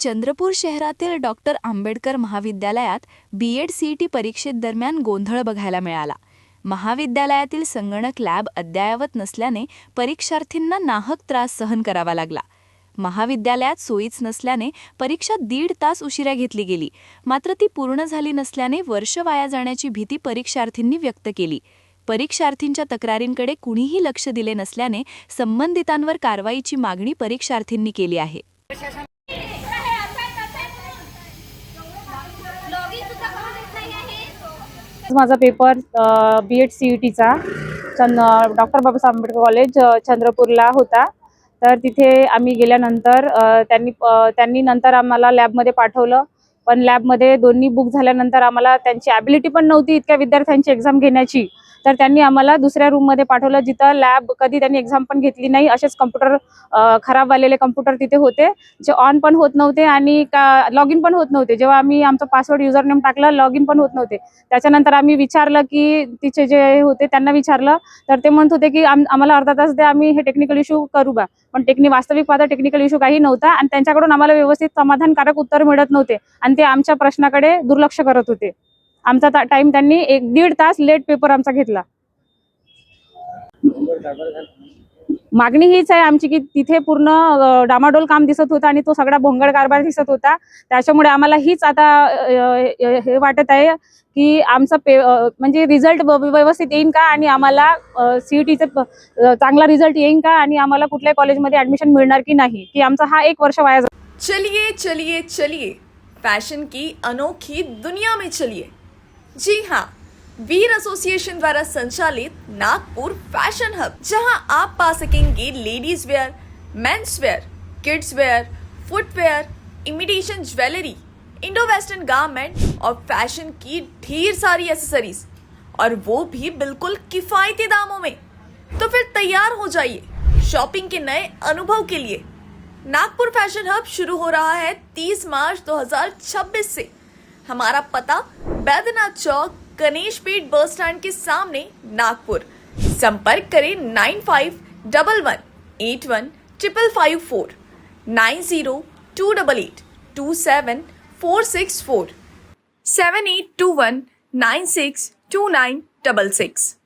चंद्रपूर शहरातील डॉक्टर आंबेडकर महाविद्यालयात BEd CET परीक्षेदरम्यान गोंधळ बघायला मिळाला. महाविद्यालयातील संगणक लॅब अद्ययावत नसल्याने परीक्षार्थींना नाहक त्रास सहन करावा लागला. महाविद्यालयात सोयीच नसल्याने परीक्षा 1.5 तास उशिरा घेतली गेली. मात्र ती पूर्ण झाली नसल्याने वर्ष वाया जाण्याची भीती परीक्षार्थींनी व्यक्त केली. परीक्षार्थींच्या तक्रारींकडे कुणीही लक्ष दिले नसल्याने संबंधितांवर कारवाईची मागणी परीक्षार्थींनी केली आहे. माझा पेपर BEd CETचा डॉक्टर बाबासाहेब आंबेडकर कॉलेज चंद्रपूरला होता. तर तिथे आम्ही गेल्यानंतर त्यांनी नंतर आम्हाला लॅबमध्ये पाठवलं. पण लॅबमध्ये दोन्ही बुक झाल्यानंतर आम्हाला त्यांची ॲबिलिटी पण नव्हती इतक्या विद्यार्थ्यांची एक्झाम घेण्याची. तर त्यांनी आम्हाला दुसऱ्या रूममध्ये पाठवलं जिथं लॅब कधी त्यांनी एक्झाम पण घेतली नाही. असेच कम्प्युटर खराब झालेले कम्प्युटर तिथे होते, जे ऑन पण होत नव्हते आणि लॉग इन पण होत नव्हते. जेव्हा आम्ही आमचा पासवर्ड युजर नेम टाकला, लॉग इन पण होत नव्हते. त्याच्यानंतर आम्ही विचारलं की तिचे जे होते त्यांना विचारलं, तर ते म्हणत होते की आम्हाला अर्धा तास द्या, आम्ही हे टेक्निकल इश्यू करू बा. पण वास्तविक पाहता टेक्निकल इश्यू काही नव्हता आणि त्यांच्याकडून आम्हाला व्यवस्थित समाधानकारक उत्तर मिळत नव्हते आणि ते आमच्या प्रश्नाकडे दुर्लक्ष करत होते. आमचा टाइम त्यांनी 1.5 तास लेट पेपर आमचा घेतला. मागणी हीच आहे आमची की तिथे पूर्ण डामाडोल काम दिसत होतं आणि तो सगळा भोंगळ कारभार दिसत होता. त्याच्यामुळे आम्हाला हीच आता हे वाटत आहे की आमचा म्हणजे रिझल्ट व्यवस्थित येईल का आणि आम्हाला CETचा चांगला रिझल्ट येईल का आणि आम्हाला कुठल्याही कॉलेजमध्ये ॲडमिशन मिळणार की नाही, की आमचा हा 1 वर्ष वाया जातो. चलिए चलिए चलिए, फैशन की अनोखी दुनिया में चलिए. जी हाँ, वीर एसोसिएशन द्वारा संचालित नागपुर फैशन हब, जहां आप पा सकेंगे ladies wear, men's wear, kids wear, footwear, imitation jewellery, Indo western garment और फैशन की ढेर सारी एसेसरीज, और वो भी बिल्कुल किफायती दामों में. तो फिर तैयार हो जाइए शॉपिंग के नए अनुभव के लिए. नागपुर फैशन हब शुरू हो रहा है 30 मार्च 2026 से. हमारा पता बैद्यनाथ चौक, गणेशपेट बस स्टैंड के सामने, नागपुर. संपर्क करें 9511815554, 9028827464, 7821962966.